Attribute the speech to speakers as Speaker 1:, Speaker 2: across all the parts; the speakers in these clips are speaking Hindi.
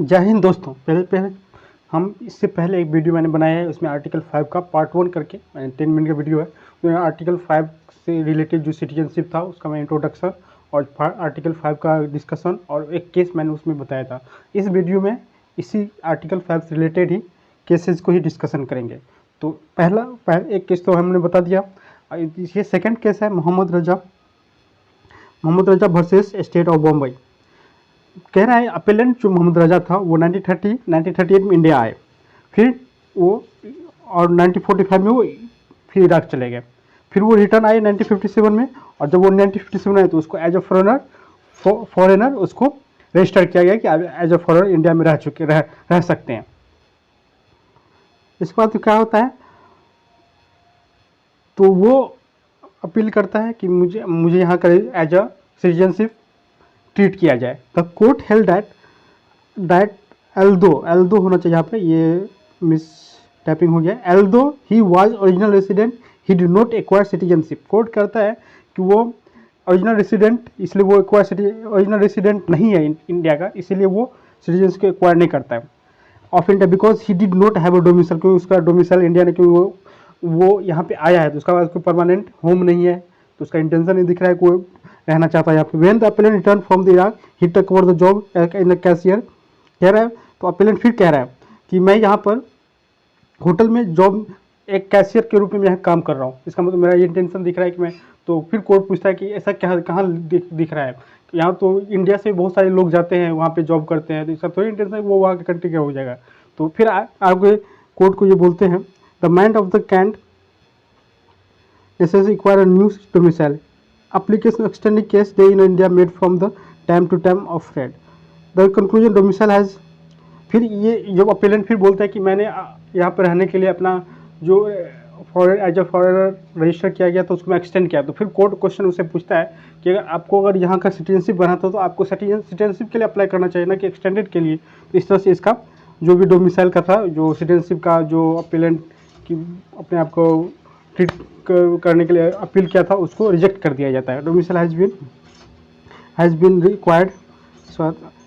Speaker 1: जय हिंद दोस्तों। पहले हम इससे पहले एक वीडियो मैंने बनाया है, उसमें आर्टिकल 5 का पार्ट 1 करके 10 मिनट का वीडियो है। उसमें आर्टिकल 5 से रिलेटेड जो सिटीजनशिप था उसका मैं इंट्रोडक्शन और आर्टिकल 5 का डिस्कशन और एक केस मैंने उसमें बताया था। इस वीडियो में इसी आर्टिकल 5 से रिलेटेड ही केसेस को ही डिस्कशन करेंगे। तो पहला एक केस तो हमने बता दिया। ये सेकेंड केस है मोहम्मद रजा वर्सेस स्टेट ऑफ बॉम्बे। कह रहा है अपेलेंट जो मोहम्मद रजा था वो 1938 में इंडिया आए, फिर वो और 1945 में वो फिर इराक चले गए, फिर वो रिटर्न आए 1957 में। और जब वो 1957 आए तो उसको एज अ फॉरेनर उसको रजिस्टर किया गया कि एज अ फॉरेनर इंडिया में रह सकते हैं। इसके बाद तो क्या होता है, तो वो अपील करता है कि मुझे यहाँ का एज अ सिटीजनशिप ट्रीट किया जाए। The court held that although होना चाहिए यहाँ पे, ये मिस टाइपिंग हो गया। Although he was original resident he did not acquire citizenship. Court कहता है कि वो ओरिजिनल रेसिडेंट, इसलिए वो ओरिजिनल रेसिडेंट नहीं है इंडिया का, इसीलिए वो सिटीजनशिप एक्वायर नहीं करता है of India, because he did not have a domicile, क्योंकि उसका डोमिसाइल इंडिया नहीं, क्योंकि वो यहाँ पे आया है तो उसका उसको परमानेंट होम नहीं है, तो उसका इंटेंशन नहीं दिख रहा है कोई रहना चाहता है यहाँ पे। When the appellant return from the Iraq he took over the job in the cashier. कह रहा है, तो अपीलेंट फिर कह रहा है कि मैं यहाँ पर होटल में जॉब एक कैशियर के रूप में यहाँ काम कर रहा हूँ, इसका मतलब मेरा ये इंटेंशन दिख रहा है कि मैं। तो फिर कोर्ट पूछता है कि ऐसा क्या कहाँ दिख रहा है, यहाँ तो इंडिया से बहुत सारे लोग जाते हैं वहाँ पे जॉब करते हैं, तो इसका थोड़ी इंटेंशन है वो वहाँ के कंट्री का हो जाएगा। तो फिर आगे कोर्ट को ये बोलते हैं, the mind of the can't necessary acquire a new domicile. Application extending case day in India made from the time to time of Fred. The conclusion domicile has, फिर ये जब अपेलेंट फिर बोलता है कि मैंने यहाँ पर रहने के लिए अपना जो एज अ फॉरेनर रजिस्टर किया गया तो उसको मैं एक्सटेंड किया, तो फिर कोर्ट क्वेश्चन उससे पूछता है कि अगर यहाँ का सिटीजनशिप बना था तो आपको सिटीजनशिप के लिए अप्लाई करना चाहिए ना कि एक्सटेंडेड के लिए। तो इस तरह से इसका जो भी डोमिसाइल का था, जो सिटीजनशिप का जो अपेलेंट की अपने आप को ट्रीट करने के लिए अपील किया था उसको रिजेक्ट कर दिया जाता है। Domicile has been required.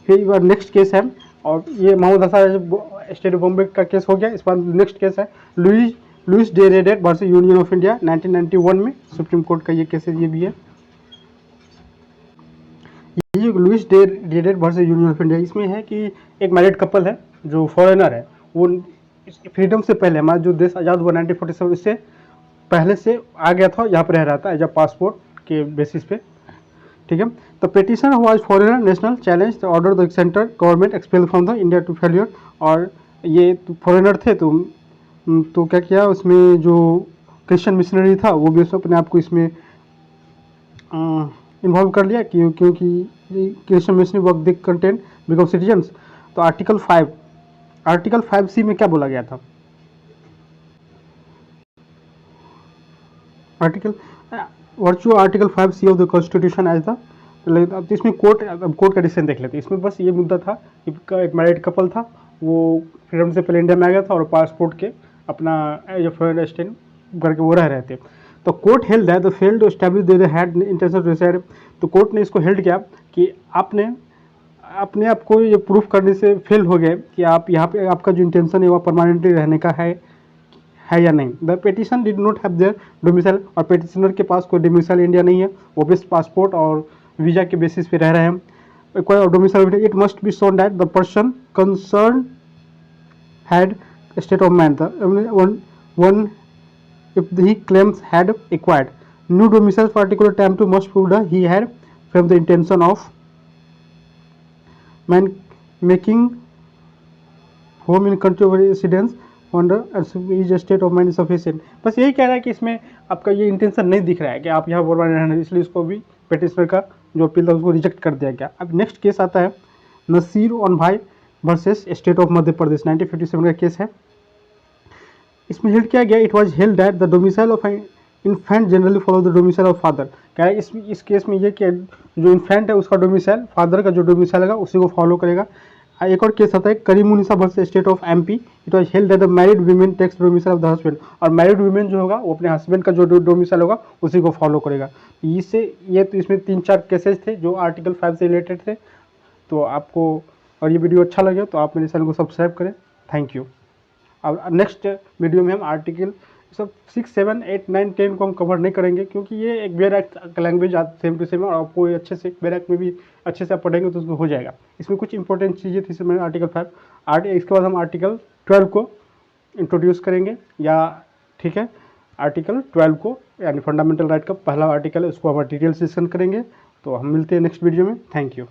Speaker 1: फिर नेक्स्ट केस है, और ये मोहम्मद हसन स्टेट ऑफ बॉम्बे का केस हो गया। इस बार नेक्स्ट केस है Louis de Raedt versus Union of India 1991 में, सुप्रीम कोर्ट का ये केस है। ये भी है, ये Louis de Raedt versus Union of India. इसमें है कि एक मैरिड कपल है जो फॉरेनर है, वो फ्रीडम से पहले हमारा जो देश आज़ाद हुआ 1947 इससे पहले से आ गया था, यहाँ पर रह रहा था एज अ पासपोर्ट के बेसिस पे, ठीक है। The petitioner was foreigner national challenge the order the central government expel from the India to failure. और ये फॉरेनर थे तो क्या किया, उसमें जो क्रिश्चियन मिशनरी था वो भी उसने अपने आप को इसमें इन्वॉल्व कर लिया, क्योंकि Christian missionary work they content become citizens. तो आर्टिकल 5C में क्या बोला गया था, article 5C of the constitution as the, अब इसमें कोर्ट का डिसीजन देख लेते हैं। इसमें बस ये मुद्दा था कि एक मैरिड कपल था, वो फ्रीडम से पहले इंडिया में आ गया था और पासपोर्ट के अपना एज अ फॉरेन स्टैंड करके वो रह रहे थे। तो court held that the failed to establish they had intention to reside. तो कोर्ट ने इसको हेल्ड किया कि आपने अपने आप को ये प्रूफ करने से फेल हो गए कि आप यहाँ पे आपका जो इंटेंशन है वो परमानेंटली रहने का है या नहीं। The petition did not have their domicile, और पिटिशनर के पास कोई डोमिसाइल इंडिया नहीं है, वो बेस्ट पासपोर्ट और वीज़ा के बेसिस पे रह रहे हैं। कोई domicile, it must be shown that the person concern had state of mind one if he claims had acquired new domicile particular time to must prove that he had from the intention of making home in country of residence under his state of mind sufficient। बस यही कह रहा है कि इसमें आपका ये इंटेंशन नहीं दिख रहा है कि आप यहाँ परमानेंट रहना, इसलिए इसको भी पिटिशनर का जो अपील था उसको रिजेक्ट कर दिया गया। अब नेक्स्ट केस आता है नसीर ऑन भाई versus state of Madhya Pradesh, 1957 का केस है। इसमें हेल्ड किया गया, it was held that the domicile of infant generally follow the domicile of father. क्या है इस केस में ये कि जो इन्फेंट है उसका डोमिसाइल फादर का जो डोमिसाइल है उसी को फॉलो करेगा। एक और केस आता है Karimunnisa versus state of MP। It was held that the married women takes domicile of the husband, और मैरिड वीमेन जो होगा वो अपने हस्बैंड का जो डोमिसाइल होगा उसी को फॉलो करेगा। इससे ये तो इसमें 3-4 केसेस थे जो आर्टिकल 5 से रिलेटेड थे। तो आपको और ये वीडियो अच्छा लगे तो आप मेरे चैनल को सब्सक्राइब करें। Thank you. अब नेक्स्ट वीडियो में हम आर्टिकल सब 6, 7, 8, 9, 10 को हम कवर नहीं करेंगे, क्योंकि ये एक bare act language same to same, और आपको अच्छे से वेयर एक्ट में भी अच्छे से आप पढ़ेंगे तो उसमें हो जाएगा। इसमें कुछ इंपॉर्टेंट चीज़ें थी, इसमें आर्टिकल 5 इसके बाद हम आर्टिकल 12 को इंट्रोड्यूस करेंगे, या ठीक है, आर्टिकल 12 को यानी फंडामेंटल राइट का पहला आर्टिकल है, उसको हम डिटेल सेशन करेंगे। तो हम मिलते हैं नेक्स्ट वीडियो में। Thank you.